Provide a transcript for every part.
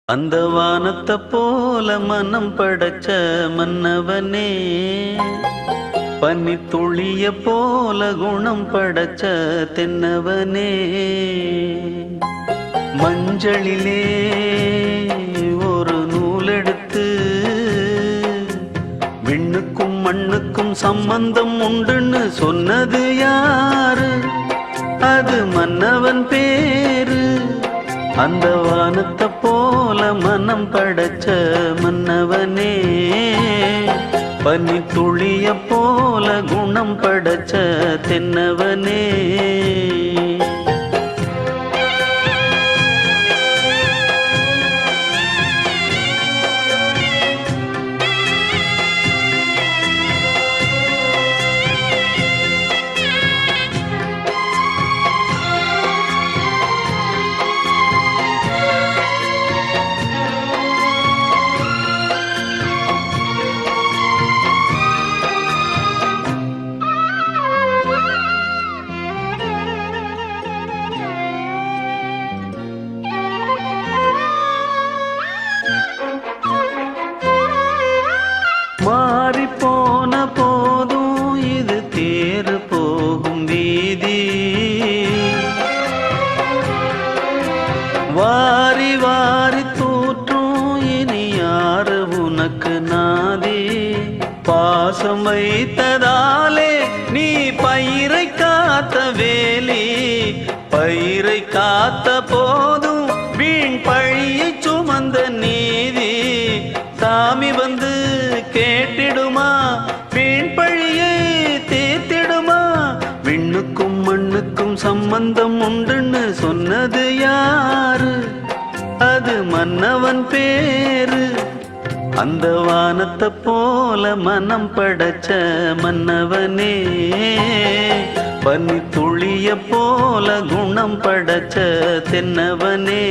அந்த வானத்தை போல மனம் படைச்ச மன்னவனே, பனி துளிய போல குணம் படைச்ச தென்னவனே, மஞ்சளிலே ஒரு நூலெடுத்து விண்ணுக்கும் மண்ணுக்கும் சம்பந்தம் உண்டுன்னு சொன்னது யாரு? அது மன்னவன் பேரு. அந்த வானத்தை போல மனம் படைச்ச மன்னவனே, பனி துளிய போல குணம் படைச்ச தென்னவனே. மாறி போன போதும் இது தேறு போகும் வீதி, வாரி வாரி தூற்றும் இனி யாரு உனக்கு நாதி? பாசம் வைத்ததாலே நீ பயிரை காத்த வேலி, பயிரை காத்த போதும் வீண் பழியை சுமந்த நீதி. சாமி வந்து கேட்டிடுமா, வீண் பழியை தீர்த்திடுமா? விண்ணுக்கும் மண்ணுக்கும் சம்பந்தம் உண்டுன்னு சொன்னது யாரு? அது மன்னவன் பேரு. அந்த வானத்தை போல மனம் படைச்ச மன்னவனே, பனி துளிய போல குணம் படைச்ச தென்னவனே.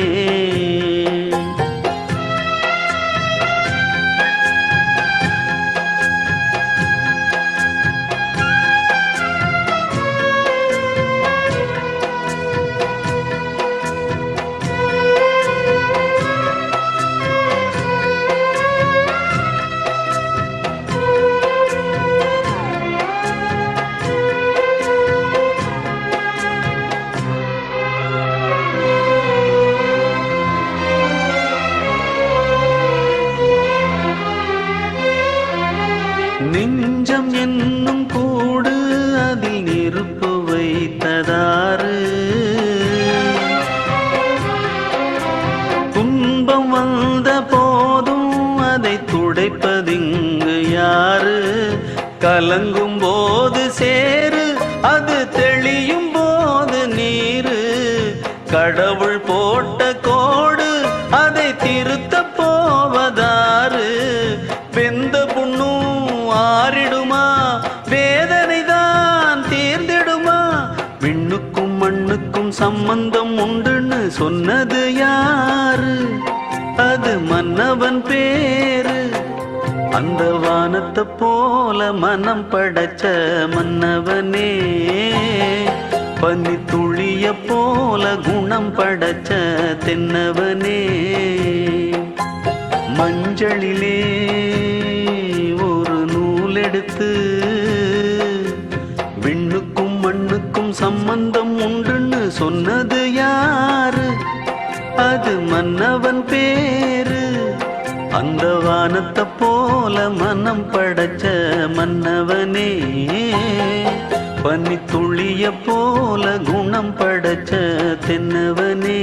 நெஞ்சம் என்னும் கூடு அதில் நெருப்பு வைத்ததாறு? துன்பம் வந்த போதும் அதை துடைப்பதிங்கு யாரு? கலங்கும் போது சேரு, அது தெளியும் போது நீரு. கடவுள் போட்ட கோடு அதை திருத்த போவதாறு? வெந்த புண்ணும் ஆறிடுமா, வேதனை தான் தீர்ந்திடுமா? விண்ணுக்கும் மண்ணுக்கும் சம்பந்தம் உண்டுன்னு சொன்னது யாரு? அது மன்னவன் பேரு. அந்த வானத்தை போல மனம் படைச்ச மன்னவனே, பனி துளிய போல குணம் படைச்ச தென்னவனே, மஞ்சளிலே ஒரு நூலெடுத்து விண்ணுக்கும் மண்ணுக்கும் சம்பந்தம் உண்டுன்னு சொன்னது யாரு? அது மன்னவன் பேரு. அந்த வானத்தை போல மனம் படைச்ச மன்னவனே, பனி துளிய போல குணம் படைச்ச தென்னவனே.